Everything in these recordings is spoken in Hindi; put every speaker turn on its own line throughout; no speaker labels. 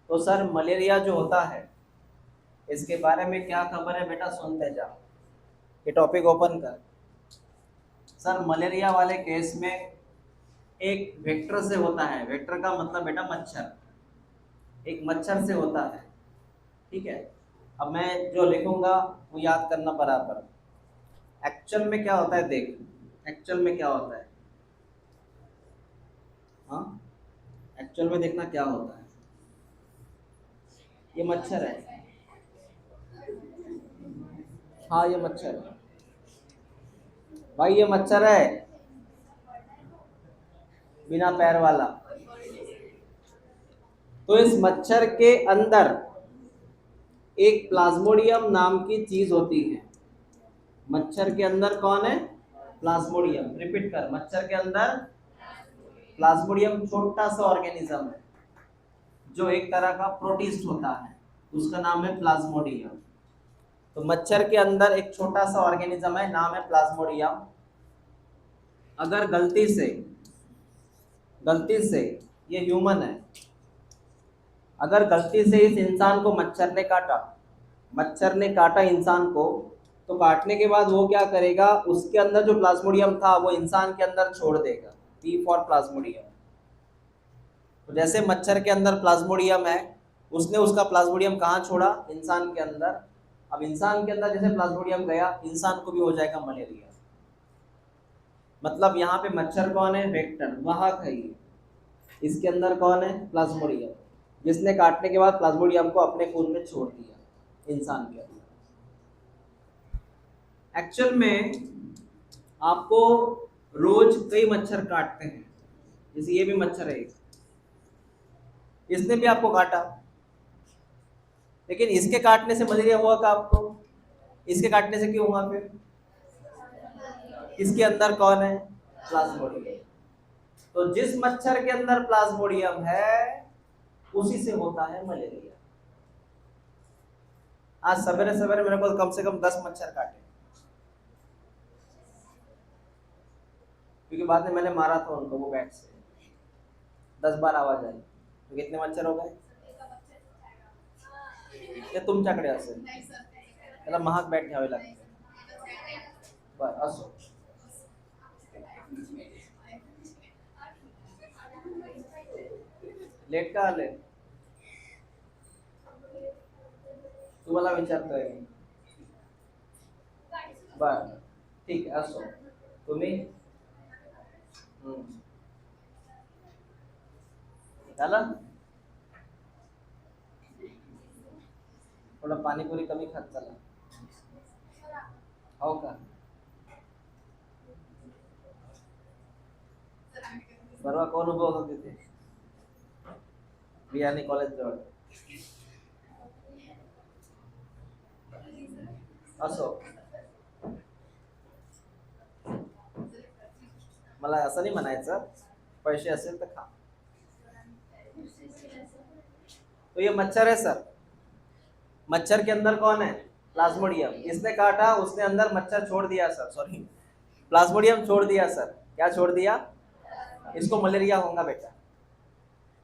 तो सर मलेरिया जो होता है इसके बारे में क्या खबर है बेटा, सुनते जाओ। ये टॉपिक ओपन कर। सर मलेरिया वाले केस में एक वेक्टर से होता है। वेक्टर का मतलब बेटा मच्छर, एक मच्छर से होता है। ठीक है, अब मैं जो लिखूंगा वो याद करना बराबर। एक्चुअल में क्या होता है देख, एक्चुअल में क्या होता है। हाँ, एक्चुअल में देखना क्या होता है। ये मच्छर है। हाँ ये मच्छर है भाई, ये मच्छर है बिना पैर वाला। तो इस मच्छर के अंदर एक प्लाज्मोडियम नाम की चीज होती है। मच्छर के अंदर कौन है? प्लाज्मोडियम। रिपीट कर, मच्छर के अंदर प्लाज्मोडियम छोटा सा ऑर्गेनिज्म है जो एक तरह का प्रोटिस्ट होता है, उसका नाम है प्लाज्मोडियम। तो मच्छर के अंदर एक छोटा सा ऑर्गेनिज्म है, नाम है प्लाज्मोडियम। अगर गलती से ये ह्यूमन है, अगर गलती से इस इंसान को मच्छर ने काटा, मच्छर ने काटा इंसान को, तो काटने के बाद वो क्या करेगा, उसके अंदर जो प्लाज्मोडियम था वो इंसान के अंदर छोड़ देगा। P for Plasmodium. तो जैसे मच्छर के अंदर प्लाज्मोडियम है, उसने उसका प्लाज्मोडियम कहाँ छोड़ा? इंसान के अंदर। अब इंसान के अंदर जैसे प्लाज्मोडियम गया, इंसान को भी हो जाएगा मलेरिया। मतलब यहाँ पे मच्छर कौन है? वेक्टर, वाहक है ये। इसके अंदर कौन है? प्लाज्मोडियम, जिसने काटने के बाद प्लाज्मोडियम को अपने खून में छोड़ दिया इंसान के अंदर। एक्चुअल में आपको रोज कई मच्छर काटते हैं, जैसे ये भी मच्छर है एक, इसने भी आपको काटा, लेकिन इसके काटने से मलेरिया हुआ का आपको? इसके काटने से क्यों हुआ फिर? इसके अंदर कौन है? प्लाज्मोडियम। तो जिस मच्छर के अंदर प्लाज्मोडियम है उसी से होता है मलेरिया। आज सवेरे सवेरे मेरे को कम से कम 10 मच्छर काटे, क्योंकि बाद में मैंने मारा था उनको वो बैट से, 10 बार आवाज आई। तो कितने मच्छर हो गए? ते तुमच्याकडे असेल, त्याला महाग बॅट घ्यावे लागते। बर असो, लेट का आले तुम्हाला विचारतोय मी। बर ठीक आहे, असो। तुम्ही झालं? थोडं पाणीपुरी कमी खात चला, हो का? परवा कोण उभं होतं तिथे? बियाणे कॉलेज जवळ। असो, मला असं नाही म्हणायचं, पैसे असेल तर खा। तो ये मच्छर है सर, मच्छर के अंदर कौन है? प्लाज्मोडियम। इसने काटा, उसने अंदर मच्छर छोड़ दिया सर, सॉरी प्लाज्मोडियम छोड़ दिया सर। क्या छोड़ दिया? इसको मलेरिया होगा बेटा।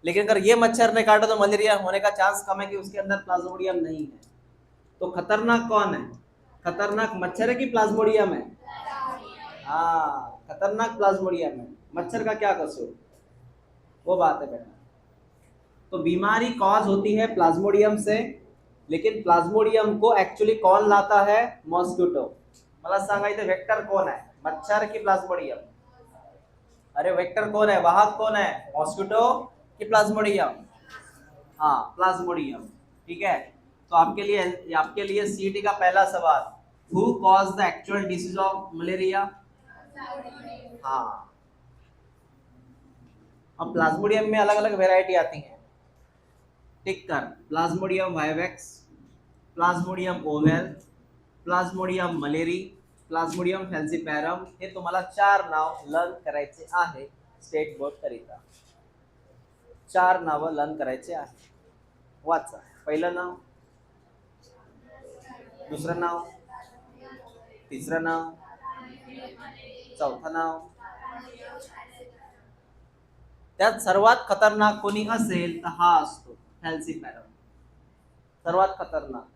लेकिन अगर ये मच्छर ने काटा तो मलेरिया होने का चांस कम है कि उसके अंदर प्लाज्मोडियम नहीं है। तो खतरनाक कौन है? खतरनाक मच्छर है कि प्लाज्मोडियम है? हाँ, खतरनाक प्लाज्मोडियम है। मच्छर का क्या कसूर? वो बात है बेटा। तो बीमारी कॉज होती है प्लाज्मोडियम से, लेकिन प्लाज्मोडियम को एक्चुअली कौन लाता है? मॉस्किटो। मला सांगा इथे वेक्टर कौन है, मच्छर की प्लाज्मोडियम? अरे वेक्टर कौन है, वाहक कौन है? मॉस्किटो की प्लाज्मोडियम? हाँ प्लाज्मोडियम। ठीक है, तो आपके लिए सीटी का पहला सवाल, who cause the actual disease of malaria? हाँ। अब प्लाज्मोडियम में अलग अलग वेराइटी आती है, टिक कर। Plasmodium vivax, Plasmodium ovale, Plasmodium malariae, Plasmodium falciparum. हे तुम्हाला 4 नाव लर्न करायचे आहे स्टेट बोर्ड करिता। 4 नाव लर्न करायचे आहे, वाचा। पहिलं नाव, दुसरं नाव, तिसरं नाव, चौथं नाव। त्यात सर्वात खतरनाक कोणी असेल तर हा असतो, फॅल्सीपॅरम सर्वात खतरनाक,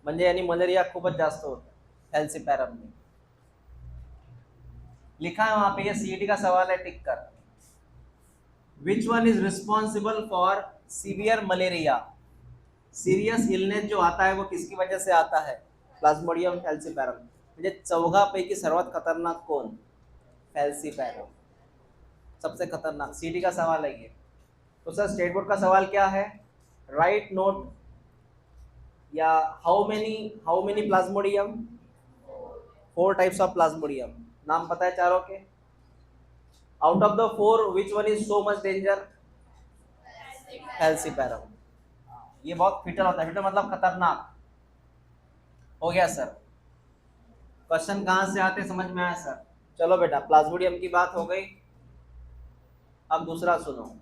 म्हणजे यानी मलेरिया खूपच जास्त होता फॅल्सीपॅरम में। लिखा है वहां पे, ये सीईटी का सवाल है, टिक कर। Which one is responsible for severe malaria? Serious illness जो आता है वो किसकी वजह से आता है? प्लाज्मोडियम फॅल्सीपॅरम। म्हणजे चौघापैकी सर्वात खतरनाक कौन? फॅल्सीपॅरम सबसे खतरनाक, सीटी का सवाल है ये। तो सर स्टेट बोर्ड का सवाल क्या है? राइट नोट या how many Plasmodium? 4 types of Plasmodium, नाम पता है चारों के? Out of the 4 which one is so much danger? Falciparum. ये बहुत फिटर होता है, फिटर मतलब खतरनाक। हो गया सर, क्वेश्चन कहां से आते समझ में आया सर? चलो बेटा, प्लाज्मोडियम की बात हो गई, अब दूसरा सुनो,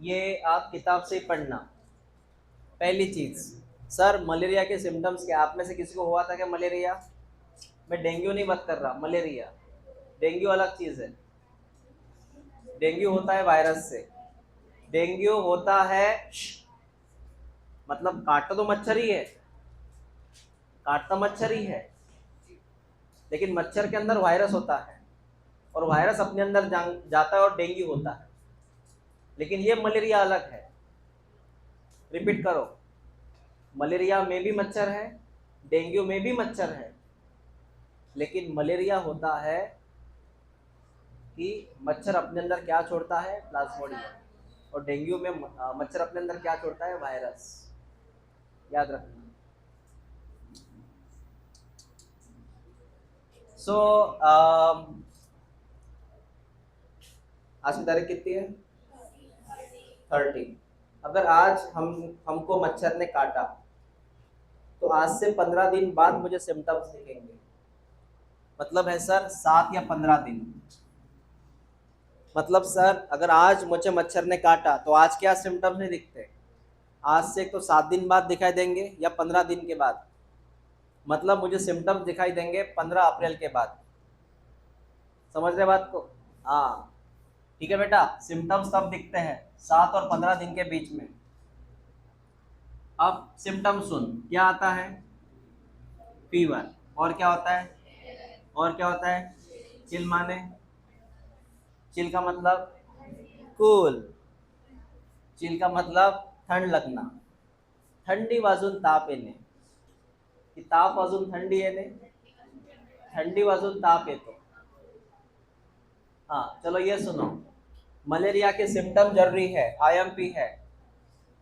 ये आप किताब से पढ़ना। पहली चीज, सर मलेरिया के सिम्टम्स क्या? आप में से किसी को हुआ था क्या मलेरिया? मैं डेंगू नहीं बात कर रहा, मलेरिया। डेंगू अलग चीज है, डेंगू होता है वायरस से, डेंगू होता है मतलब काटता तो मच्छर ही है, काटता मच्छर ही है, लेकिन मच्छर के अंदर वायरस होता है और वायरस अपने अंदर जाता है और डेंगू होता है, लेकिन ये मलेरिया अलग है। रिपीट करो, मलेरिया में भी मच्छर है, डेंगू में भी मच्छर है, लेकिन मलेरिया होता है कि मच्छर अपने अंदर क्या छोड़ता है? प्लाज्मोडियम, और डेंगू में मच्छर अपने अंदर क्या छोड़ता है? वायरस। याद रखना। सो आज की तारीख कितनी है? 30। अगर आज हमको मच्छर ने काटा तो आज से 15 दिन बाद मुझे सिम्टम्स दिखेंगे, मतलब है सर 7 या 15 दिन। मतलब सर अगर आज मुझे मच्छर ने काटा तो आज क्या सिम्टम्स नहीं दिखते? आज से तो 7 दिन बाद दिखाई देंगे या 15 दिन के बाद, मतलब मुझे सिम्टम्स दिखाई देंगे 15 अप्रैल के बाद। समझ रहे बात को? हाँ ठीक है बेटा, सिम्टम्स तब दिखते हैं 7 और 15 दिन के बीच में। अब सिम्टम सुन, क्या आता है? फीवर, और क्या होता है? और क्या होता है? चिल माने, चिल का मतलब कूल, चिल का मतलब थंड लगना, थंडी वाजून ताप येणे, की ताप वाजून थंडी येणे, थंडी वाजून ताप येतो। हाँ चलो ये सुनो, मलेरिया के सिम्टम जरूरी है, आईएमपी है।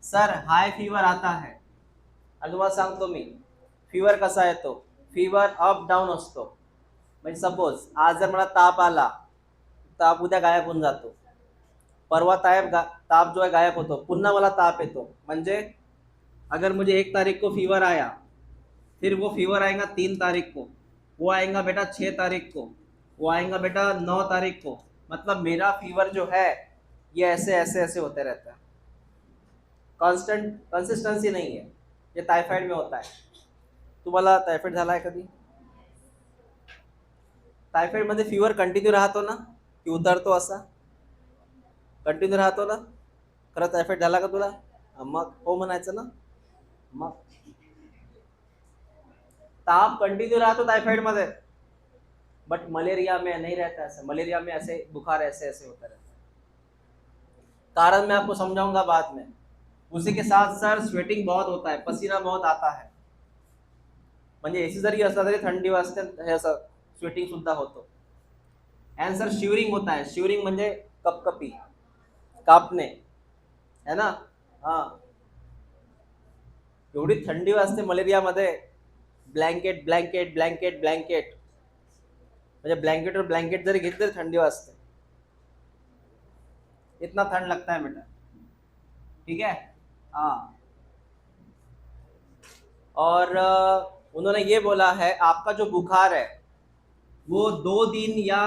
सर हाई फीवर आता है, अनुभव सांगतो मी, फीवर कसा येतो? फीवर अप डाऊन असतो, म्हणजे सपोज आज जर मला ताप आला, ताप उद्या गायब होऊन जातो, परवा ताप जो है गायब होतो, पुन्हा मला ताप येतो। म्हणजे अगर मुझे 1 तारीख को फीवर आया, फिर वो फीवर आएगा 3 तारीख को, वो आएगा बेटा 6 तारीख को, वो आएगा बेटा 9 तारीख को, मतलब मेरा फीवर जो है ये ऐसे ऐसे ऐसे होते रहता है, कांस्टेंट कंसिस्टेंसी नहीं है। ये टायफॉइड में होता है। तुम्हाला टायफॉइड झाला आहे कधी? टायफॉइड मध्ये फीवर कंटिन्यू राहतो ना की उतरतो? असा कंटिन्यू राहतो ना? खरं टायफॉइड झाला का तुला? मग हो म्हणायचं ना। मग ताप कंटिन्यू राहतो टायफॉइड मध्ये, बट मलेरिया में नहीं रहता ऐसे। मलेरिया में ऐसे बुखार ऐसे ऐसे होता रहता है, कारण मैं आपको समझाऊंगा बाद में। उसी के साथ सर स्वेटिंग बहुत होता है, पसीना बहुत आता है, म्हणजे एसी जरी असला तरी थंडी वाजते, हे असं स्वेटिंग सुद्धा होतो। एंड सर शिवरिंग होता है, शिवरिंग म्हणजे कपकपी, कापणे, है ना? हाँ एवढी थंडी वाजते मलेरियामध्ये, ब्लँकेट ब्लँकेट ब्लँकेट ब्लँकेट, म्हणजे ब्लँकेटवर ब्लँकेट जरी घेतली तरी थंडी वाजते, इतना ठंड लगता है बेटा। ठीक है? हाँ। और उन्होंने ये बोला है आपका जो बुखार है वो 2 दिन या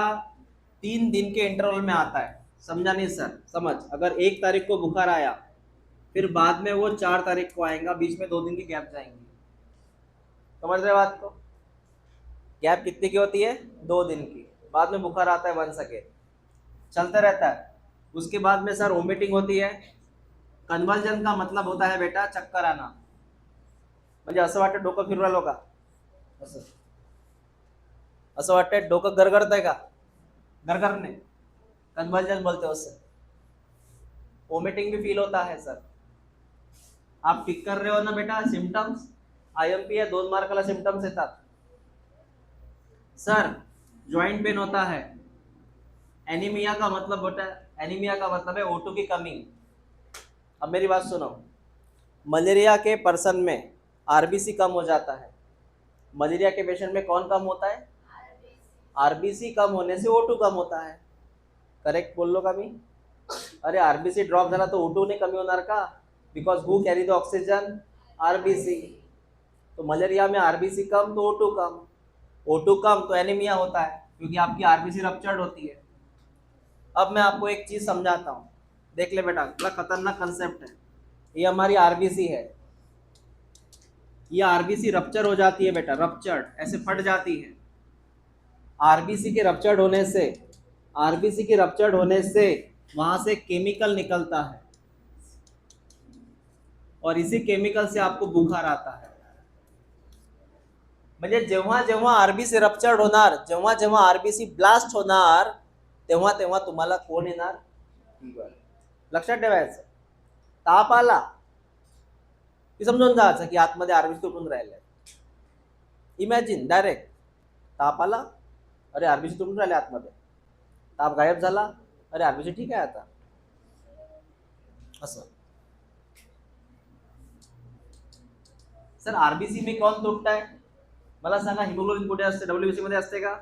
3 दिन के इंटरवल में आता है। समझा नहीं सर? समझ, अगर 1 तारीख को बुखार आया, फिर बाद में वो 4 तारीख को आएगा, बीच में 2 दिन की गैप जाएंगी। समझ रहे बात को? गैप कितनी की होती है? 2 दिन की, बाद में बुखार आता है 1 सेकेंड, चलते रहता है। उसके बाद में सर वोमिटिंग होती है. कन्वर्जन का मतलब होता है बेटा चक्कर आना. म्हणजे असं वाटतं डोकं फिरू राहिलो का, असं असं वाटतंय डोकं गरगरतंय का, गरगरने कन्वर्जन बोलते हो उससे. वोमिटिंग भी फील होता है सर. आप टिक कर रहे हो ना बेटा सिम्टम्स. आयएमपी है 2 मार्काला सिम्टम्स येतात. सर जॉइंट पेन होता है. एनीमिया का मतलब होता है, एनीमिया का मतलब है O2 की कमी. अब मेरी बात सुनो, मलेरिया के पर्सन में आरबीसी कम हो जाता है. मलेरिया के पेशेंट में कौन कम होता है, आरबीसी कम होने से O2 कम होता है. करेक्ट बोललो का मी. अरे आरबीसी ड्रॉप झाला तो O2 नाही कमी होणार का, because who carry the oxygen, RBC. तो मलेरिया में आरबीसी कम तो O2 कम, O2 कम तो एनीमिया होता है क्योंकि आपकी आरबीसी रप्चर्ड होती है. अब मैं आपको एक चीज समझाता हूँ, देख ले बेटा, बड़ा खतरनाक कंसेप्ट है. ये हमारी आरबीसी है, ये आरबीसी रप्चर हो जाती है बेटा, रप्चर्ड ऐसे फट जाती है. आरबीसी के रप्चर्ड होने से, आरबीसी के रप्चर्ड होने से वहां से केमिकल निकलता है और इसी केमिकल से आपको बुखार आता है. म्हणजे जेव्हा जेव्हा आरबीसी रप्चर्ड होणार, जेव्हा जेव्हा आरबीसी ब्लास्ट होणार, तेव्हा तेव्हा तुम्हाला कोण येणार, फीवर. लक्षात ठेवायचं. ताप आला की समजून जायचं की आतमध्ये आरबीसी तुटून राहिले. इमॅजिन डायरेक्ट ताप आला, अरे आरबीसी तुटून राहिले आतमध्ये. ताप गायब झाला, अरे आरबीसी ठीक आहे आता, असं. सर आरबीसी में कौन तुटता है, मला सांगा. हिमोग्लोबिन कुठे असते, डब्ल्यूबीसी मध्ये असते का,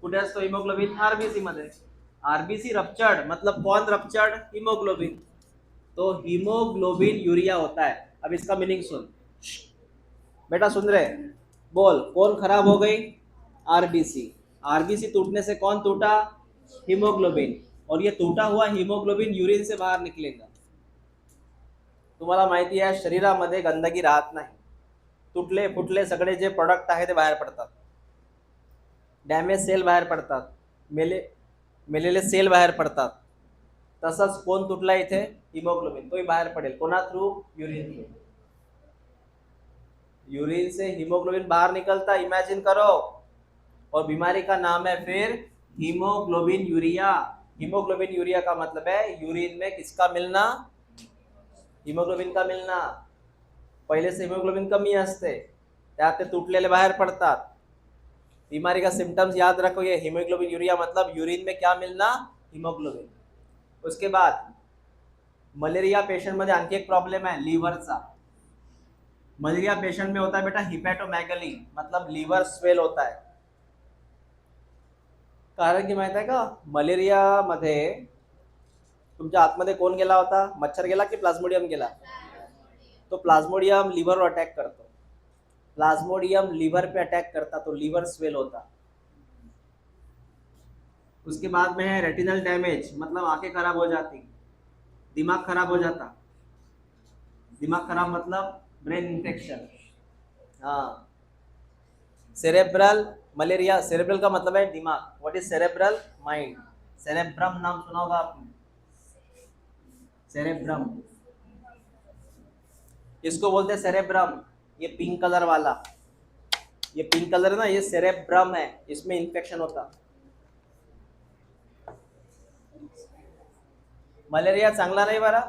कुठे असतो हिमोग्लोबिन, आरबीसी मध्ये. आरबीसी रप्चर्ड मतलब कौन रप्चर्ड, हीमोग्लोबिन. तो हीमोग्लोबिन यूरिया होता है. अब इसका मीनिंग सुन बेटा, सुन रहे, बोल कौन खराब हो गई, आरबीसी. आरबीसी टूटने से कौन टूटा, हीमोग्लोबिन. और ये टूटा हुआ हीमोग्लोबिन यूरिन से बाहर निकलेगा. तुम्हाला माहिती आहे शरीरामध्ये गंदगी राहत नाही. तुटले फुटले सगळे जे प्रोडक्ट आहे ते बाहेर पडतात, डॅमेज सेल बाहेर पडतात, मेलेले सेल बाहेर पडतात. तसंच कोण तुटला इथे, हिमोग्लोबिन, तोही बाहेर पडेल. कोणा थ्रू, यूरिन थ्रू. यूरिन से हीमोग्लोबिन बाहर निकलता, इमेजिन करो. और बीमारी का नाम है फिर हीमोग्लोबिन यूरिया. हीमोग्लोबिन यूरिया का मतलब है यूरिन में किसका मिलना, हीमोग्लोबिन का मिलना. पहिले से हीमोग्लोबिन कमी असते, त्यात ते तुटलेले बाहेर पडतात. बीमारी का सिम्टम्स याद रखो, ये हीमोग्लोबिन यूरिया मतलब यूरिन में क्या मिलना, हीमोग्लोबिन. उसके बाद मलेरिया पेशेंट मध्ये आणखी एक प्रॉब्लेम है लीवरचा. मलेरिया पेशेंट में होता है बेटा हिपॅटोमॅगली, मतलब लीवर स्वेल होता है. कारण की माहित आहे का, मलेरिया मध्ये तुमच्या आतमध्ये कोण गेला होता, मच्छर गेला की प्लाझ्मोडियम गेला. तो प्लाज्मोडियम लीवर पर अटैक करता, प्लाज्मोडियम लीवर पे अटैक करता तो लीवर स्वेल होता. उसके बाद में है रेटिनल डैमेज, मतलब आंखें खराब हो जाती, दिमाग खराब हो जाता. दिमाग खराब मतलब ब्रेन इन्फेक्शन. हाँ, सेरेब्रल मलेरिया. सेरेब्रल का मतलब है दिमाग. What is cerebral, mind. Cerebrum नाम सुना होगा आपने, सेरेब्रम. इसको बोलते हैं सेरेब्रम. ये पिंक कलर वाला, ये पिंक कलर है ना, ये सेरेब्रम है, इसमें इन्फेक्शन होता. मलेरिया चांगला नाही बरा,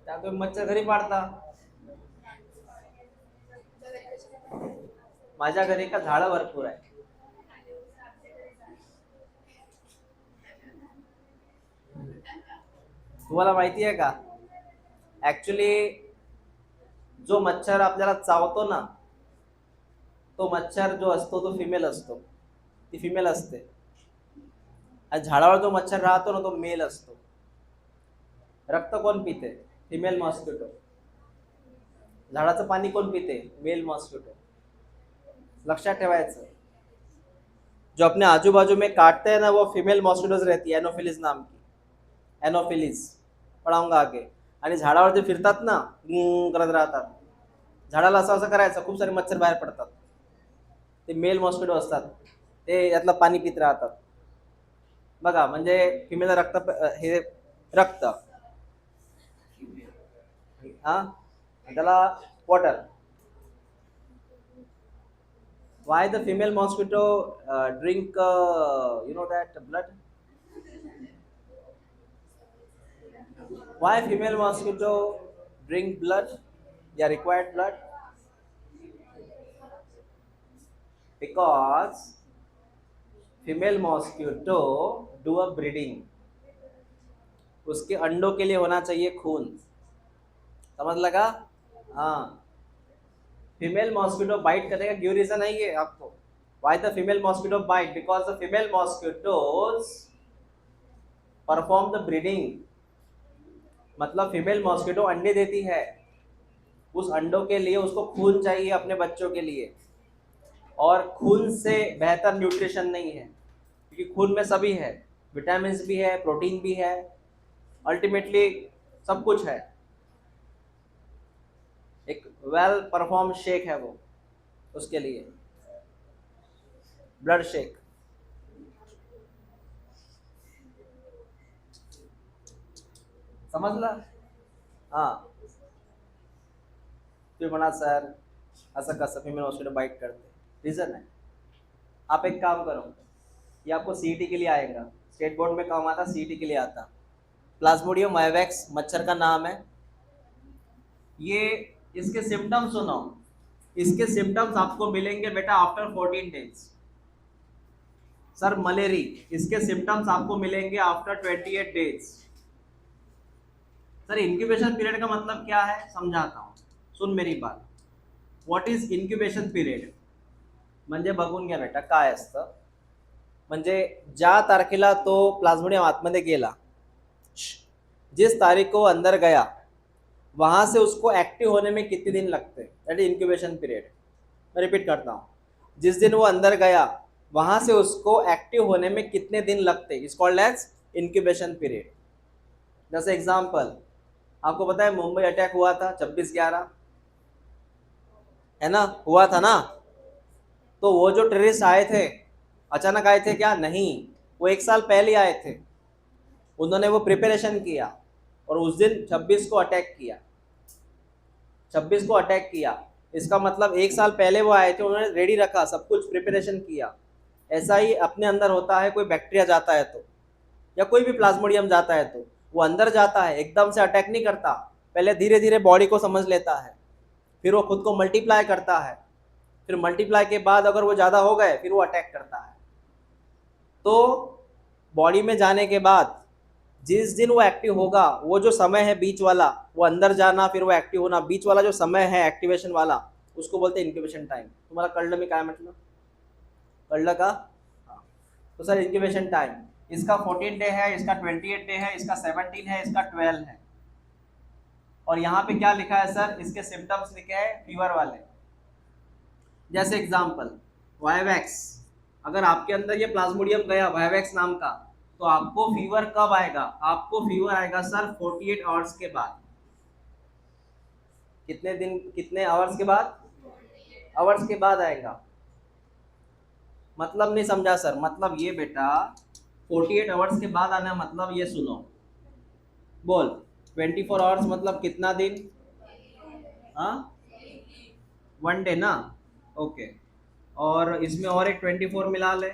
त्या तुम्ही मच्छर घरी पाडता. माझ्या घरी का झाडं भरपूर आहे. तुम्हाला माहिती आहे का, ऍक्च्युली जो मच्छर आपल्याला चावतो ना, तो मच्छर जो असतो तो फिमेल असतो, ती फिमेल असते. आणि झाडावर जो मच्छर राहतो ना तो मेल असतो. रक्त कोण पिते, फिमेल मॉस्किटो. झाडाचं पाणी कोण पिते, मेल मॉस्किटो. लक्षात ठेवायचं. जो अपने आजू बाजू में काटते हैं ना वो फीमेल मॉस्किटोज रहती है, एनोफिलिस नाम की, एनोफिलिस. पढ़ाऊंगा आगे. आणि झाडावर जे फिरतात ना, करत राहतात, झाडाला असं असं करायचं, खूप सारे मच्छर बाहेर पडतात, ते मेल मॉस्किटो असतात, ते यातलं पाणी पित राहतात. बघा म्हणजे फिमेल रक्त हे रक्त हा त्याला water. Why the female mosquito drink you know that blood? Why female mosquito drink blood? Yeah, required blood because female mosquito do a breeding. उसके अंडों के लिए होना चाहिए खून. समझ लगा? हाँ. फीमेल मॉस्किटो बाइट करने का क्यों रीजन है ये आपको? Why the female mosquito bite? Because the female mosquitoes perform the breeding. मतलब फीमेल मॉस्किटो अंडे देती है, उस अंडों के लिए उसको खून चाहिए अपने बच्चों के लिए, और खून से बेहतर न्यूट्रिशन नहीं है क्योंकि खून में सभी है, विटामिन भी है, प्रोटीन भी है, अल्टीमेटली सब कुछ है. एक वेल परफॉर्म शेक है वो, उसके लिए ब्लड शेक. समजला? हां. फिर म्हणा सर असं कसं फिमेल मॉस्किटो बाइट करते, रीजन है. आप एक काम करो, ये आपको सीईटी के लिए आएगा, स्टेट बोर्ड में काम आता, सीईटी के लिए आता. प्लाज्मोडियम वाइवैक्स मच्छर का नाम है. ये इसके सिम्टम्स सुनो, इसके सिम्टम्स आपको मिलेंगे बेटा आफ्टर 14 डेज. सर मलेरी, इसके सिम्टम्स आपको मिलेंगे after 28 days. Sir incubation period का मतलब क्या है समझाता हूँ, सुन मेरी बात. व्हॉट इज इन्क्युबेशन पिरियड म्हणजे बघून घ्या बेटा काय असतं. म्हणजे ज्या तारखेला तो प्लाज्मोडियम आतमध्ये गेला, जिस तारीख को अंदर गया, वहां से उसको एक्टिव होने में कितने दिन लगते हैं, दैट इज इंक्यूबेशन पीरियड. मैं रिपीट करता हूँ, जिस दिन वो अंदर गया वहां से उसको एक्टिव होने में कितने दिन लगते, is called as incubation period. जैसे एग्जाम्पल, आपको पता है मुंबई अटैक हुआ था 26/11, है ना, हुआ था ना. तो वो जो टेररिस्ट आए थे अचानक आए थे क्या? नहीं, वो 1 साल पहले आए थे. उन्होंने वो प्रिपरेशन किया और उस दिन 26 को अटैक किया. 26 को अटैक किया, इसका मतलब 1 साल पहले वो आए थे, उन्होंने रेडी रखा, सब कुछ प्रिपरेशन किया. ऐसा ही अपने अंदर होता है, कोई बैक्टीरिया जाता है तो, या कोई भी प्लाज्मोडियम जाता है तो वो अंदर जाता है, एकदम से अटैक नहीं करता, पहले धीरे धीरे बॉडी को समझ लेता है, फिर वो खुद को मल्टीप्लाई करता है, फिर मल्टीप्लाई के बाद अगर वो ज़्यादा हो गए फिर वो अटैक करता है. तो बॉडी में जाने के बाद जिस दिन वो एक्टिव होगा, वो जो समय है बीच वाला, वो अंदर जाना फिर वो एक्टिव होना, बीच वाला जो समय है एक्टिवेशन वाला, उसको बोलते हैं इंक्यूबेशन टाइम. तुम्हारा कळलं मी काय म्हटलं? कळलं का? हाँ. तो सर इंक्यूबेशन टाइम इसका 14 डे है, इसका 28 डे है, इसका 17 है, इसका 12 है. और यहाँ पे क्या लिखा है सर? इसके सिम्टम्स लिखे हैं फीवर वाले. जैसे एग्जाम्पल वाइवैक्स, अगर आपके अंदर ये प्लाज्मोडियम गया वाइवैक्स नाम का, तो आपको फीवर कब आएगा? आपको फीवर आएगा सर 48 आवर्स के बाद. कितने दिन, कितने आवर्स के बाद? आवर्स के बाद आएगा. मतलब नहीं समझा सर? मतलब ये बेटा 48 आवर्स के बाद आना, मतलब ये सुनो, बोल 24 आवर्स मतलब कितना दिन? हाँ, 1 डे ना. ओके, और इसमें और एक 24 मिला ले,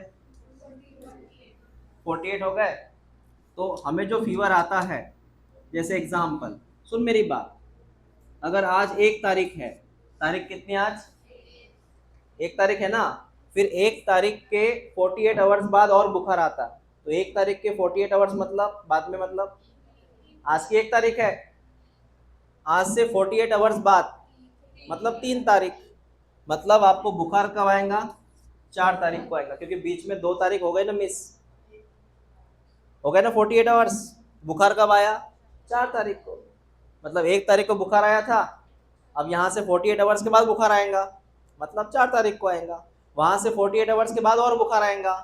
48 हो गए. तो हमें जो फीवर आता है, जैसे एग्जाम्पल सुन मेरी बात, अगर आज 1 तारीख है, तारीख कितनी आज? 1 तारीख है ना, फिर 1 तारीख के 48 आवर्स बाद और बुखार आता, तो 1 तारीख के 48 आवर्स मतलब बाद में, मतलब आज की 1 तारीख है, आज से 48 आवर्स बाद मतलब 3 तारीख, मतलब आपको बुखार कब आएगा? 4 तारीख को आएगा, क्योंकि बीच में 2 तारीख हो गए ना मिस, हो गए ना 48 आवर्स. बुखार कब आया? 4 तारीख को. मतलब 1 तारीख को बुखार आया था, अब यहाँ से 48 आवर्स के बाद बुखार आएगा, मतलब 4 तारीख को आएगा. वहाँ से 48 आवर्स के बाद और बुखार आएगा,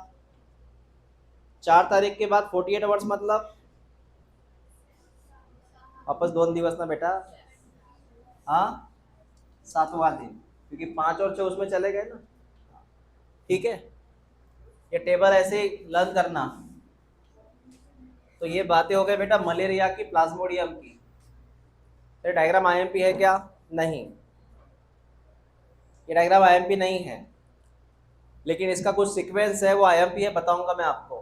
4 तारीख के बाद 48 आवर्स मतलब वापस 2 दिवस ना बेटा. हाँ, 7वां दिन, क्योंकि 5 और 6 उसमें चले गए ना. ठीक है, ये टेबल ऐसे ही लर्न करना. तो ये बातें हो गई बेटा मलेरिया की, प्लाज्मोडियम की। ये डायग्राम आईएमपी है क्या? नहीं, ये डायग्राम आईएमपी नहीं है, लेकिन इसका कुछ सीक्वेंस है, वो आईएमपी है, बताऊंगा मैं आपको।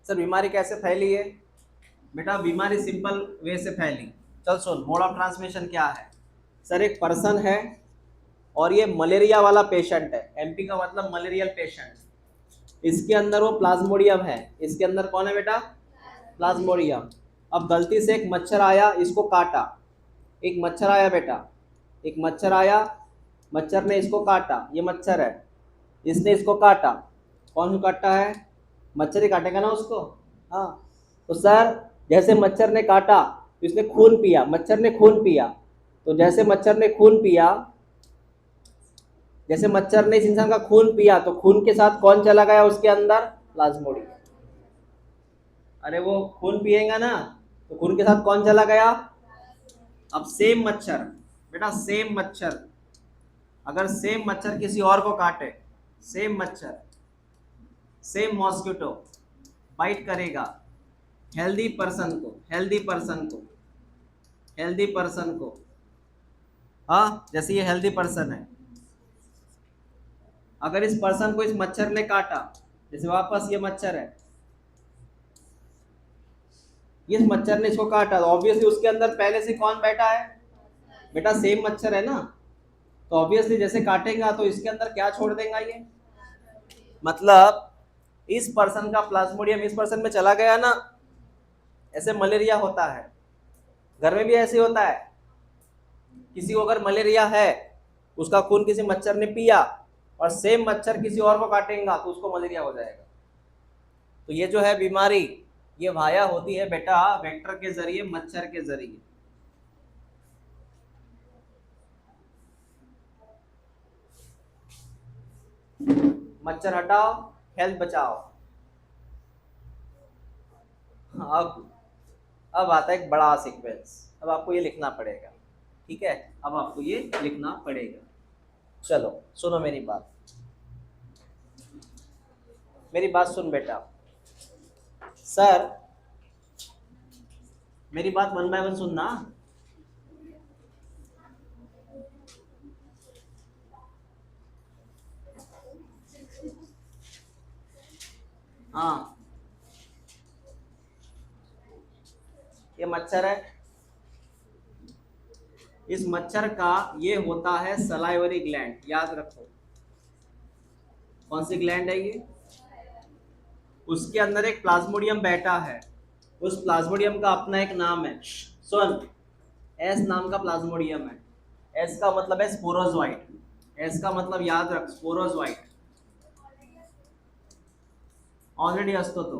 सर बीमारी कैसे फैली है? बेटा बीमारी सिंपल वे से फैली। चल सुन, मोड ऑफ ट्रांसमिशन क्या है। सर एक पर्सन है और ये मलेरिया वाला पेशेंट है, एमपी का मतलब मलेरियल पेशेंट। इसके अंदर वो प्लाज्मोडियम है, इसके अंदर कौन है बेटा? प्लाज्मोडियम। अब गलती से एक मच्छर आया, इसको काटा। एक मच्छर आया बेटा, एक मच्छर आया, मच्छर ने इसको काटा, ये मच्छर है, इसने इसको काटा। कौन काटा है? मच्छर ही काटेगा ना उसको। हाँ, तो सर जैसे मच्छर ने काटा तो इसने खून पिया, मच्छर ने खून पिया। तो जैसे मच्छर ने खून पिया, जैसे मच्छर ने इस इंसान का खून पिया, तो खून के साथ कौन चला गया उसके अंदर? प्लाज्मोडियम। अरे वो खून पिएगा ना, तो खून के साथ कौन चला गया? अब सेम मच्छर बेटा, सेम मच्छर अगर सेम मच्छर किसी और को काटे, सेम मच्छर, सेम मॉस्किटो बाइट करेगा हेल्दी पर्सन को, हेल्दी पर्सन को, हेल्दी पर्सन को, हाँ जैसे ये हेल्दी पर्सन है, अगर इस पर्सन को इस मच्छर ने काटा, जैसे वापस ये मच्छर है, इस मच्छर ने इसको काटा, तो ऑब्वियसली उसके अंदर पहले से कौन बैठा है? बेटा सेम मच्छर है ना, तो ऑब्वियसली जैसे काटेगा तो इसके अंदर क्या छोड़ देगा ये? मतलब इस पर्सन का प्लाज्मोडियम इस पर्सन में चला गया ना। ऐसे मलेरिया होता है, घर में भी ऐसे होता है। किसी को अगर मलेरिया है, उसका खून किसी मच्छर ने पिया और सेम मच्छर किसी और को काटेगा तो उसको मलेरिया हो जाएगा। तो ये जो है बीमारी, ये वाया होती है बेटा वेक्टर के जरिए, मच्छर के जरिए। मच्छर हटाओ, हेल्थ बचाओ। अब आता है एक बड़ा सीक्वेंस, अब आपको ये लिखना पड़ेगा, ठीक है? अब आपको ये लिखना पड़ेगा। चलो सुनो मेरी बात, मेरी बात सुन बेटा। सर मेरी बात वन बाय वन सुनना। हाँ, ये मच्छर है, इस मच्छर का ये होता है सलाइवरी ग्लैंड, याद रखो। कौन सी ग्लैंड है ये? उसके अंदर एक प्लाज्मोडियम बैठा है, उस प्लाज्मोडियम का अपना एक नाम है। सुन, एस नाम का प्लाज्मोडियम है। एस का मतलब है स्पोरोजोइट, एस का मतलब याद रख, स्पोरोजोइट। ऑलरेडी असतो तो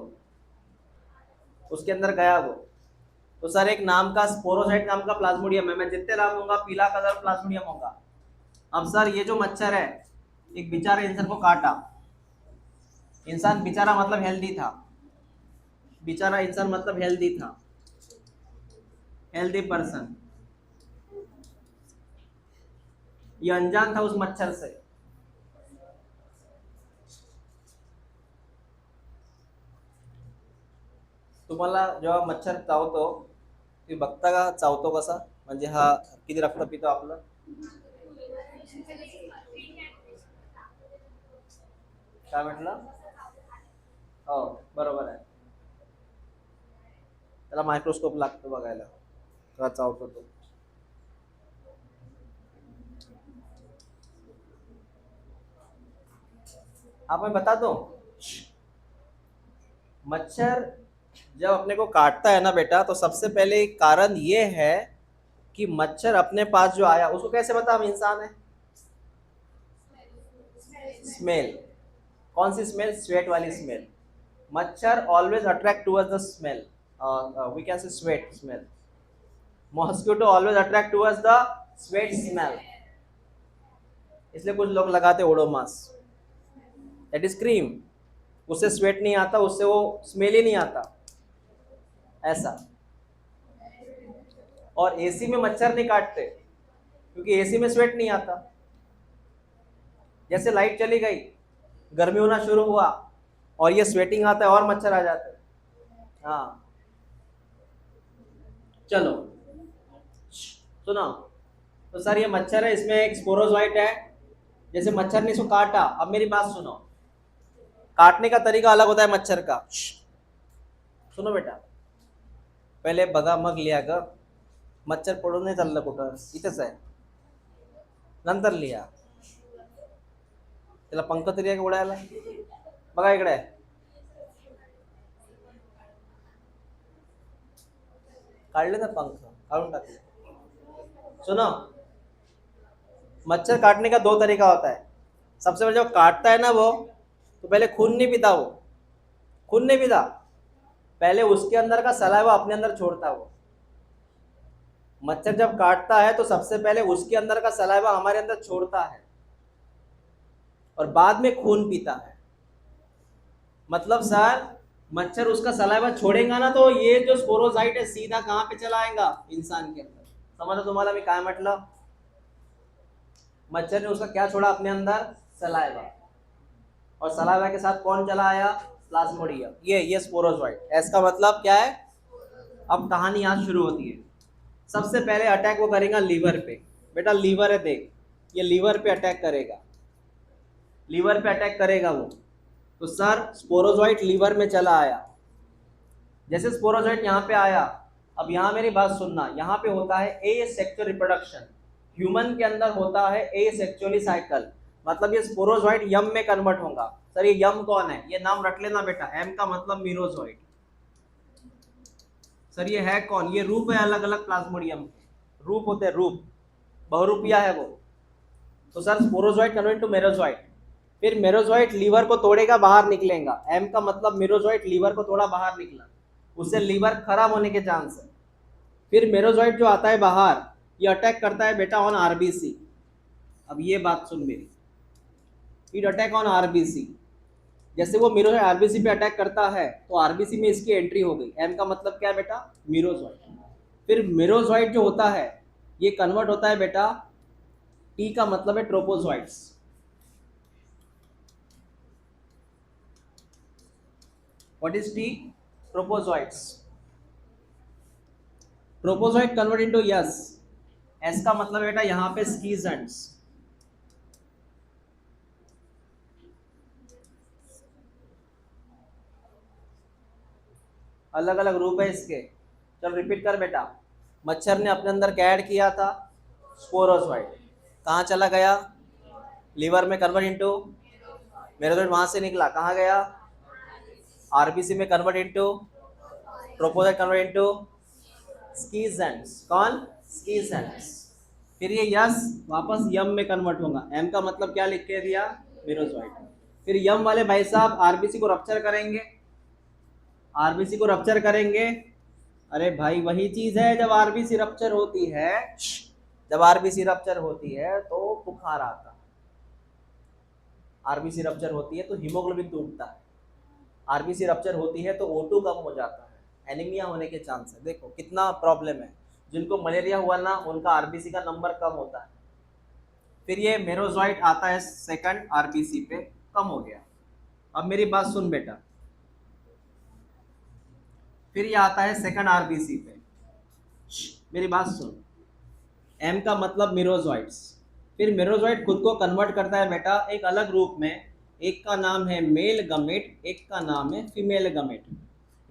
उसके अंदर गया वो। तो सर एक नाम का स्पोरोसाइट नाम का प्लाज्मोडियम है, मैं जितने नाम लूंगा पीला कलर प्लाज्मोडियम होगा। अब सर ये जो मच्छर है, एक बेचारे इंसान को काटा, इंसान बेचारा मतलब हेल्दी था, बेचारा इंसान मतलब हेल्दी था, हेल्दी पर्सन, ये अनजान था उस मच्छर से। तुम्हाला जेव्हा मच्छर चावतो, तुम्ही बघता का चावतो कसा, म्हणजे हा किती रक्त पितो आपलं? काय म्हटलं? हो बरोबर आहे, त्याला मायक्रोस्कोप लागतो बघायला तेव्हा चावतो तो। आप मैं बता दूं, मच्छर जब अपने को काटता है ना बेटा, तो सबसे पहले कारण ये है कि मच्छर अपने पास जो आया, उसको कैसे पता हम इंसान है? स्मेल। कौन सी स्मेल? स्वेट वाली स्मेल। मच्छर always attract towards the smell, we can say sweat smell. Mosquito always attract towards the sweat smell, इसलिए कुछ लोग लगाते ओडोमास, दैट इज क्रीम। उससे स्वेट नहीं आता, उससे वो स्मेल ही नहीं आता, ऐसा। और एसी में मच्छर नहीं काटते क्योंकि एसी में स्वेट नहीं आता। जैसे लाइट चली गई, गर्मी होना शुरू हुआ और ये स्वेटिंग आता है और मच्छर आ जाते हैं। हाँ चलो सुनो, तो सर ये मच्छर है, इसमें एक स्पोरोजोइट है। जैसे मच्छर ने इसको काटा, अब मेरी बात सुनो, काटने का तरीका अलग होता है मच्छर का। सुनो बेटा, पहिले बघा मग लिया ग, मच्छर पडून नाही चाललं कुठं, इथंच आहे, नंतर लिहा. त्याला पंख तरी आहे का उडायला? बघा इकडे आहे. काढले ना पंख, काढून टाकले. सुनो, मच्छर काटने का दो तरीका होता है. सबसे पहले जब काटता है ना वो, तो पहले खून नहीं पीता वो, खून नहीं पीता, पहले उसके अंदर का सलाइवा अपने अंदर छोड़ता है वो. मच्छर जब काटता है तो सबसे पहले उसके अंदर का सलाइवा हमारे अंदर छोड़ता है और बाद में खून पीता है. मतलब सर, मच्छर उसका सलाइवा छोड़ेगा ना तो ये जो स्पोरोजाइट है सीधा कहाँ पे चला आएगा? इंसान के अंदर. समझो तुम्हाला मी काय म्हटलं? मच्छर ने उसका क्या छोड़ा अपने अंदर? सलाइवा. और सलाइवा के साथ कौन चला आया? प्लाज्मोडियम. ये स्पोरोजोइट. इसका मतलब क्या है? अब कहानी यहाँ शुरू होती है. सबसे पहले अटैक वो करेगा लीवर पे. बेटा लीवर है, देख, ये लीवर पे अटैक करेगा, लीवर पे अटैक करेगा वो. तो सर स्पोरोजोइट लीवर में चला आया. जैसे स्पोरोजोइट यहाँ पे आया, अब यहाँ मेरी बात सुनना, यहाँ पे होता है ए सेक्सुअल रिप्रोडक्शन. ह्यूमन के अंदर होता है ए सेक्सुअली साइकिल. मतलब ये स्पोरोजोइट यम में कन्वर्ट होगा. सर ये यम कौन है? ये नाम रख लेना बेटा, एम का मतलब मीरोजोइट. सर ये है कौन? ये रूप है अलग अलग प्लाज्मोडियम के, रूप होते हैं, रूप, बहुरूपिया है वो. तो sir sporozoite convert to merozoite. फिर मेरोजोइट लीवर को तोड़ेगा, बाहर निकलेगा. एम का मतलब मेरोजोइट लीवर को तोड़ा, बाहर निकला, उससे लीवर खराब होने के चांस है. फिर मेरोजोइट जो आता है बाहर, ये अटैक करता है बेटा ऑन आरबीसी. अब ये बात सुन मेरी, इट अटैक ऑन आरबीसी. जैसे वो मेरोजोइट आरबीसी पे अटैक करता है तो आरबीसी में इसकी एंट्री हो गई. एम का मतलब क्या है बेटा? मीरोजोइट. फिर मेरोजोइट जो होता है ये कन्वर्ट होता है बेटा, टी का मतलब है trophozoites. What is T? Trophozoites. Trophozoite convert into yes. S का मतलब बेटा यहाँ पे स्कीजेंट्स. अलग अलग रूप है इसके. चल रिपीट कर बेटा. मच्छर ने अपने अंदर क्या ऐड किया था? स्पोरोजोइट. कहाँ चला गया? लीवर में कन्वर्ट इनटू मेरोजोइट. वहां से निकला, कहाँ गया? आरबीसी में कन्वर्ट इनटू ट्रोपोजोइट, कन्वर्ट इनटू स्कीजेंट्स. कौन? स्कीजेंट्स. फिर ये यस वापस यम में कन्वर्ट होगा. एम का मतलब क्या लिख के दिया? मेरोजोइट. फिर यम वाले भाई साहब आरबीसी को रप्चर करेंगे, आरबीसी को रप्चर करेंगे. अरे भाई वही चीज है, जब आरबीसी रप्चर होती है, जब आरबीसी रप्चर होती है तो बुखार आता है. आरबीसी रप्चर होती है तो हीमोग्लोबिन टूटता है. आरबीसी रप्चर होती है तो O2 कम हो जाता है, एनीमिया होने के चांस है. देखो कितना प्रॉब्लम है. जिनको मलेरिया हुआ ना उनका आरबीसी का नंबर कम होता है. फिर ये मेरोजोइट आता है सेकंड आरबीसी पे, कम हो गया. अब मेरी बात सुन बेटा, फिर ये आता है सेकंड आरबीसी पे. मेरी बात सुन, एम का मतलब मेरोजोइट्स. फिर मेरोजोइट खुद को कन्वर्ट करता है बेटा एक अलग रूप में. एक का नाम है मेल गमेट, एक का नाम है फीमेल गमेट.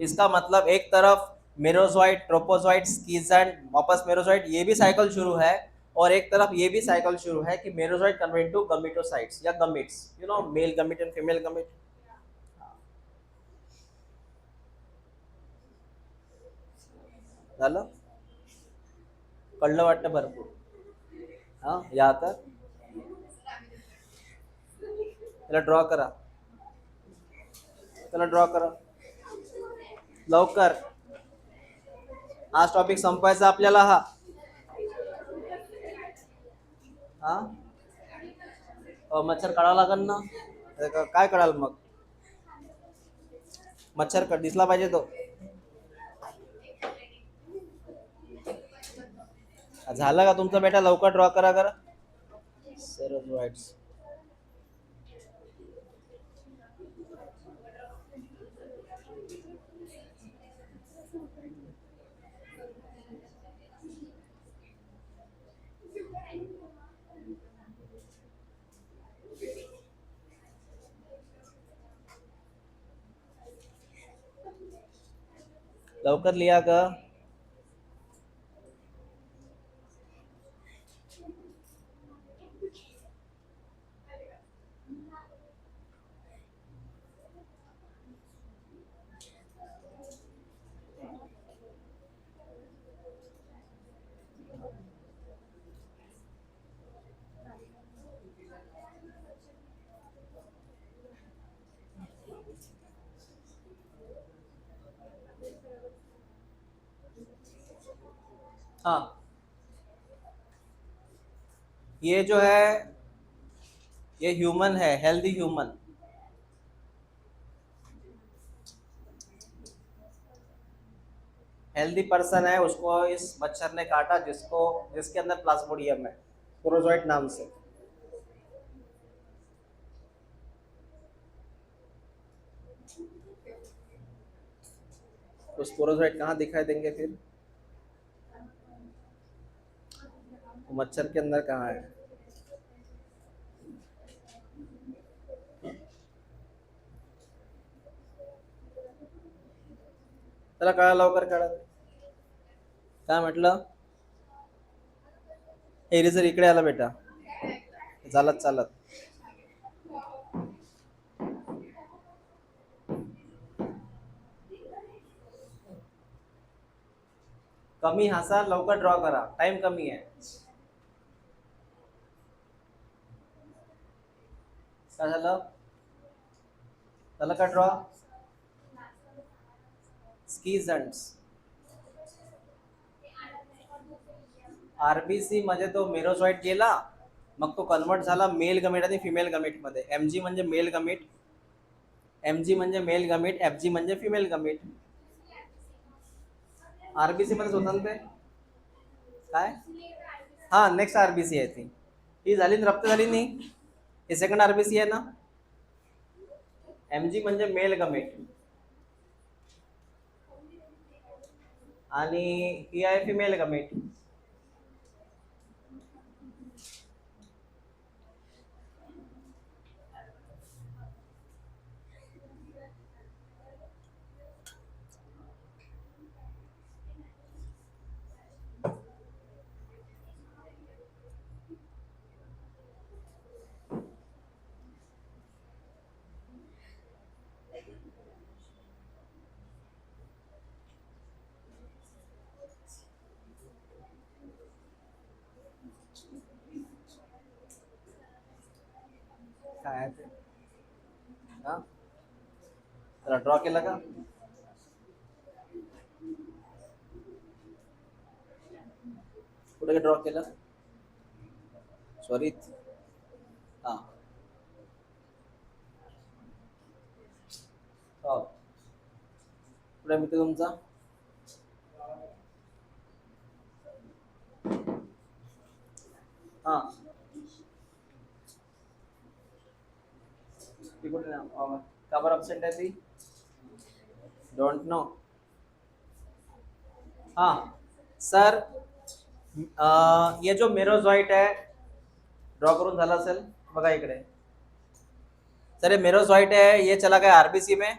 इसका मतलब एक तरफ मेरोजोइट, ट्रोपोजोइट, स्कीजेंट, वापस मेरोजोइट, ये भी साइकिल शुरू है. और एक तरफ ये भी साइकिल शुरू है कि मेरोजोइट कन्वर्ट टू गमेटोसाइट्स या gametes. You know male gamete and female gamete. झालं? कळलं वाटतं भरपूर. हाँ या आता, त्याला ड्रॉ करा, त्याला ड्रॉ करा लवकर. आज टॉपिक संपवायचा आपल्याला हा. हा मच्छर काढावा लागेल ना. काय कळाल मग? मच्छर दिसला पाहिजे तो. झालं का तुमचा बेटा? लवकर ड्रॉ करा करा. सेरोजोइट्स. लवकर लिया का? हाँ, ये जो है ये ह्यूमन है, हेल्दी ह्यूमन। हेल्दी पर्सन है, उसको इस मच्छर ने काटा जिसके अंदर प्लाज्मोडियम है, स्पोरोजोइट नाम से। तो स्पोरोजोइट कहाँ दिखाई देंगे फिर? तो मच्छर के अंदर कहाँ है? चला कळा लवकर कळा. काय म्हटलं? एरिझर इकडे आला बेटा, चालत चालत. कमी हसा, लवकर ड्रॉ करा, टाइम कमी आहे. काय झालं? झालं का ड्रॉ? स्कीजंट्स. आरबीसी मध्ये तो मेरोझॉइट गेला, मग तो कन्वर्ट झाला मेल गमेट आणि फिमेल गमेट मध्ये. एमजी म्हणजे मेल गमेट, एमजी म्हणजे मेल गमेट, एफजी म्हणजे फिमेल गमेट. आरबीसी मध्ये होतं ना ते काय? हा, नेक्स्ट आरबीसी आहे ती. ही झाली ना, रक्त झाली नाही, हे सेकंड आरबीसी आहे ना. एमजी म्हणजे मेल गमेट आणि ही आहे फिमेल गमेट. काय आहे ते? हा, जरा ड्रॉ केला का? कुठे ड्रॉ केलं? सॉरी. हा, हो. कुठे मित्र तुमचा? हा, ती कुठे का बरं अपसेंट आहे ती? Don't know. हाँ सर, ये जो मेरोझॉइट है, ड्रॉ करून झाला असेल बघा इकडे. सर ये मेरोझॉइट है, ये चला गया आरबीसी में,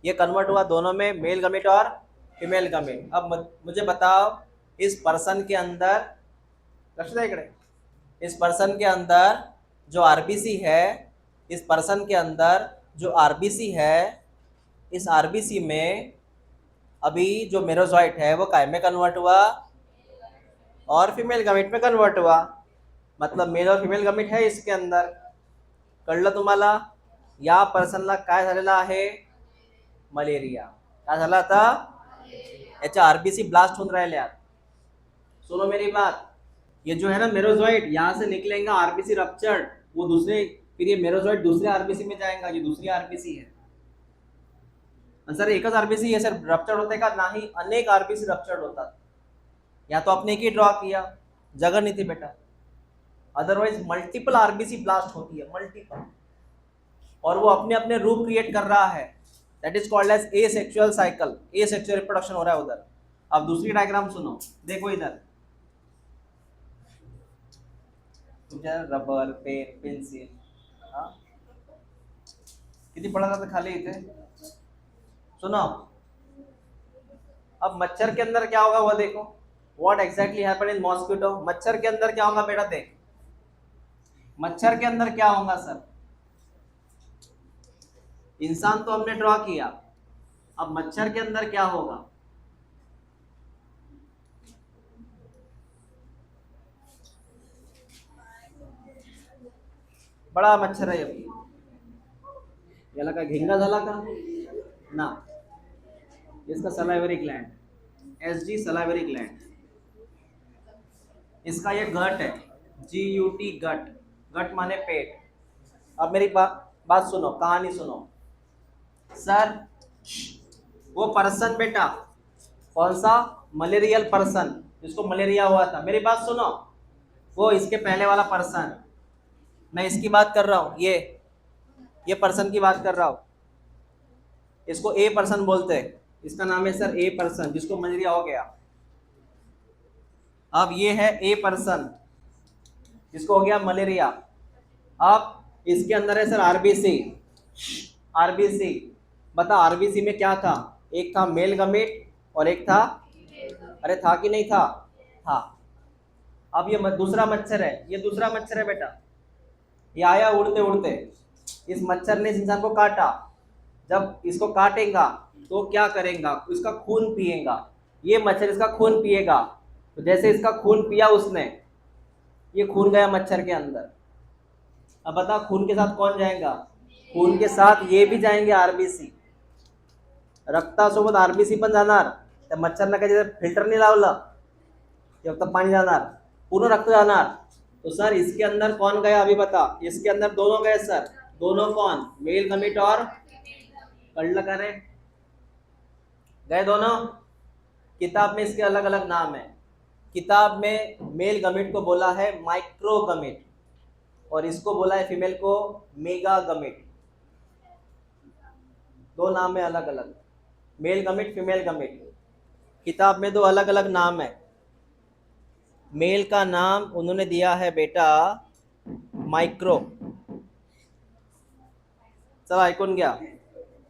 ये कन्वर्ट हुआ दोनों में, मेल गमेट और फीमेल गमेट. अब मुझे बताओ, इस पर्सन के अंदर, लक्ष्य दे इकडे, इस पर्सन के अंदर जो आरबीसी है, इस पर्सन के अंदर जो आरबीसी है, इस आरबीसी में अभी जो मेरोझॉइट है वो काय में कन्वर्ट हुआ और फीमेल गमेट में कन्वर्ट हुआ. मतलब मेल और फिमेल गमेट है इसके अंदर. कळलं तुम्हाला? या पर्सनला काय झालेलं आहे? मलेरिया. काय झालं आता? याच्या आरबीसी ब्लास्ट होऊन राहिल्यात. सुनो मेरी बात, ये जो है ना मेरोझॉइट, यहाँ से निकलेगा आरबीसी रप्चर्ड, वो दूसरे, फिर ये मेरोझॉइट दूसरे आरबीसी में जाएगा, ये दूसरी आरबीसी है. सर एकच आरबीसी है सर रप्चर्ड होते का? नाही, अनेक आरबीसी रप्चर्ड होतात. या तो आपने एक ही ड्रॉ किया, जगह नहीं थी बेटा. अदरवाइज मल्टीपल आरबीसी ब्लास्ट होती है, मल्टीपल, और वो अपने अपने रूप क्रिएट कर रहा है. That is called as a sexual cycle, a sexual reproduction हो रहा है उधर। अब दूसरी डायग्राम सुनो, देखो इधर रबर, पेन, पेंसिल, हाँ किती पड़ा था खाली इथे। सुनो, अब मच्छर के अंदर क्या होगा वो देखो, what exactly happen in mosquito. मच्छर के अंदर क्या होगा बेटा, देख मच्छर के अंदर क्या होगा सर। इंसान तो हमने ड्रॉ किया, अब मच्छर के अंदर क्या होगा। बड़ा मच्छर है ये, याला का घेंगा झाला का ना, इसका salivary gland, SG salivary gland, इसका ये गट है, GUT गट, गट माने पेट। अब मेरी बात सुनो, कहानी सुनो सर। वो पर्सन बेटा, कौन सा, मलेरियल पर्सन, जिसको मलेरिया हुआ था, मेरी बात सुनो, वो इसके पहले वाला पर्सन, मैं इसकी बात कर रहा हूँ, ये पर्सन की बात कर रहा हूँ, इसको ए पर्सन बोलते हैं, इसका नाम है सर ए पर्सन, जिसको मलेरिया हो गया। अब ये है ए पर्सन, जिसको हो गया मलेरिया। अब इसके अंदर है सर आरबीसी, आरबीसी बता आरबीसी में क्या था, एक था मेल गमेट और एक था, अरे था कि नहीं था, था। अब ये दूसरा मच्छर है, ये दूसरा मच्छर है बेटा, ये आया उड़ते उड़ते, इस मच्छर ने इस इंसान को काटा, जब इसको काटेगा तो क्या करेगा, इसका खून पिएगा, ये मच्छर इसका खून पिएगा, तो जैसे इसका खून पिया उसने, ये खून गया मच्छर के अंदर। अब बता खून के साथ कौन जाएगा, खून के साथ ये भी जाएंगे आरबीसी, रक्तासोबत आरबीसी पण जाणार, त्या मच्छरनं काही फिल्टर नाही लावलं ते फक्त पाणी जाणार, पूर्ण रक्त जाणार। तो सर इसके अंदर कौन गया अभी बता, इसके अंदर दोनों गए सर, दोनों कौन, मेल गमिट और, कळलं का रे, गए दोनों। किताब में इसके अलग अलग नाम है, किताब में मेल गमिट को बोला है माइक्रो गमिट और इसको बोला है फीमेल को मेगा गमिट, दो नाम है अलग अलग, मेल गमिट फीमेल गमिट, किताब में दो अलग अलग नाम है। मेल का नाम उन्होंने दिया है बेटा माइक्रो, चला ऐकून घ्या,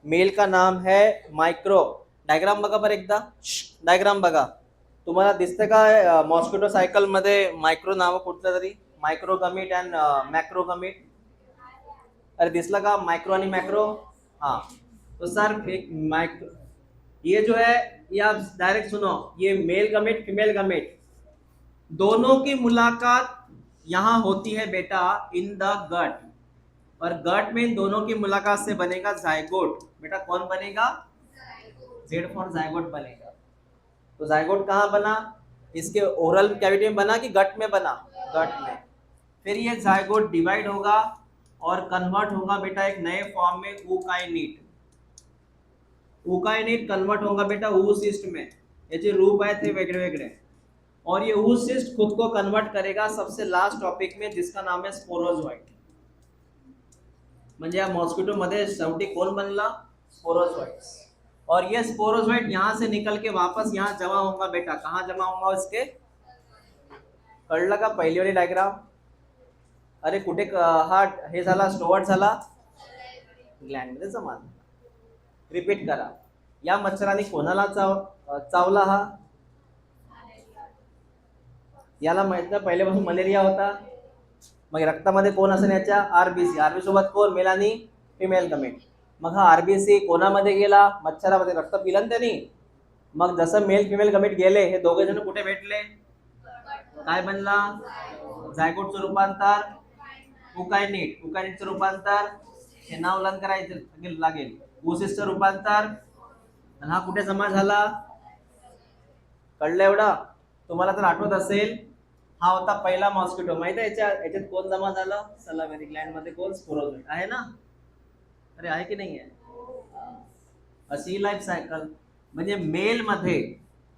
मेल का नाम है माइक्रो। डायग्राम बघा बरं एकदा, डायग्राम बघा, तुम्हाला दिसते का मॉस्किटो सायकल मध्ये मायक्रो नाव कुठलं तरी, मायक्रो गमिट अँड मॅक्रो गमिट, अरे दिसला का मायक्रो आणि मॅक्रो, हाँ तो सर एक माइक्रो, ये जो है ये आप डायरेक्ट सुनो, ये मेल गमिट फीमेल गमिट दोनों की मुलाकात यहाँ होती है बेटा इन द गट, और गट में इन दोनों की मुलाकात से बनेगा जायगोट। बेटा कौन बनेगा, जेड फॉर जायगोट बनेगा। तो जायगोट कहाँ बना, इसके ओरल कैविटी में बना कि गट में बना, गट में। फिर ये जायगोट डिवाइड होगा और कन्वर्ट होगा बेटा एक नए फॉर्म में ऊकाइनिट, ऊकाइनिट कन्वर्ट होगा बेटा oocyst में, याचे रूप आहे ते वेगळे वेगळे, और ये oocyst खुद को कन्वर्ट करेगा सबसे लास्ट टॉपिक में जिसका नाम है स्पोरोजोइट। म्हणजे या मॉस्किटो मध्ये शेवटी कोण बनला, स्पोरोजोइट्स, और ये स्पोरोजोइट यहाँ से निकल के वापस यहाँ जमा होगा बेटा, कहाँ जमा होगा इसके, कळलं का पहिली वाली डायग्राम, अरे कुठे हा हे झाला स्टोअर्ड झाला, ग्लँड मध्ये जमा झाला। रिपीट करा, या मच्छराने कोणाला चावला, हा याला माहित ना पहिल्यापासून मलेरिया होता, मग रक्तामध्ये कोण असेल याच्या, आरबीसी, आरबीसी सोबत कोण, मेल आणि फिमेल गमिट, मग हा आरबीसी कोणामध्ये गेला, मच्छरामध्ये, रक्त पिलं ना त्यांनी, मग जसं मेल फिमेल गमिट गेले, हे दोघे जण कुठे भेटले, काय बनला, जायगोटचं रूपांतर ऊकायनिट, ऊकायनिटचं रूपांतर, हे नाव लर्न करायचं लागेल, oocyst रूपांतर, आणि हा कुठे जमा झाला, कळलं एवढं। तुम्हाला जर आठवत असेल, हा होता पहिला मॉस्किटो, माहिती आहे याच्यात कोण जमा झालं, सलायवरी ग्लँड मध्ये कोण, स्पोरोजोइट आहे ना, अरे आहे की नाही आहे, अशी लाईफ सायकल। म्हणजे मेल मध्ये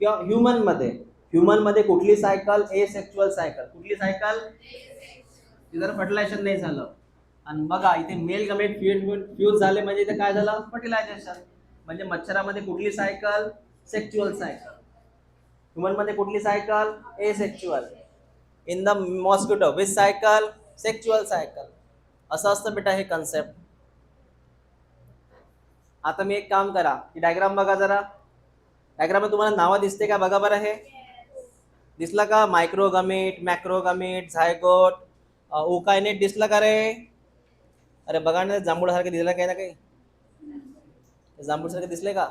किंवा ह्युमन मध्ये, ह्युमन मध्ये कुठली सायकल, ए सेक्सुअल सायकल, कुठली सायकल, इधर फर्टिलायझेशन नाही झालं, आणि बघा इथे मेल गमेट फ्यूज झाले म्हणजे इथे काय झालं, फर्टिलायझेशन, म्हणजे मच्छरामध्ये कुठली सायकल? Sexual cycle. ह्युमन मध्ये कुठली cycle? A sexual. In the mosquito which cycle? Sexual cycle. असं असतं बेटा हे कन्सेप्ट. आता मी एक काम करा, ही डायग्राम बघा जरा. डायग्राम मध्ये तुम्हाला नावं दिसते का बघा बरं. हे दिसलं का? मायक्रोगमिट, मॅक्रोगमिट, झायगोट, ओकायनेट दिसलं का रे? अरे बघा ना, जांभूळ सारखे दिसलं काही ना काही. जांभूळ सारखे दिसले का?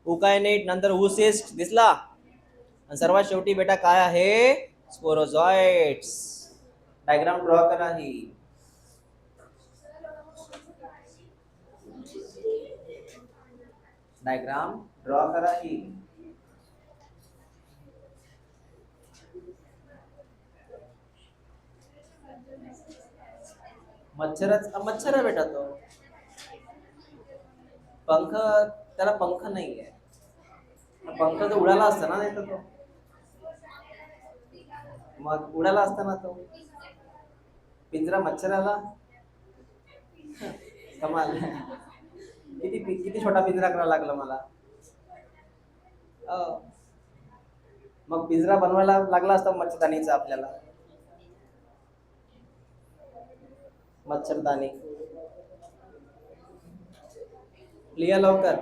ओकायनेट, नंतर ऊसिस्ट दिसला, आणि सर्वात शेवटी बेटा काय आहे? स्पोरोझॉइट्स. डायग्राम ड्रॉ करा ही. डायग्राम ड्रॉ करा ही. मच्छर आहे बेटा तो. पंख, त्याला पंख नाहीये. पंख तर उडाला असता ना, नाही तर तो मग उडाला असता ना तो. पिंजरा मच्छराला. कमाल. किती किती छोटा पिंजरा करावा लागला मला. मग पिंजरा बनवायला लागला असता मच्छरदाणीचा आपल्याला. मच्छरदाणी लिहा लवकर.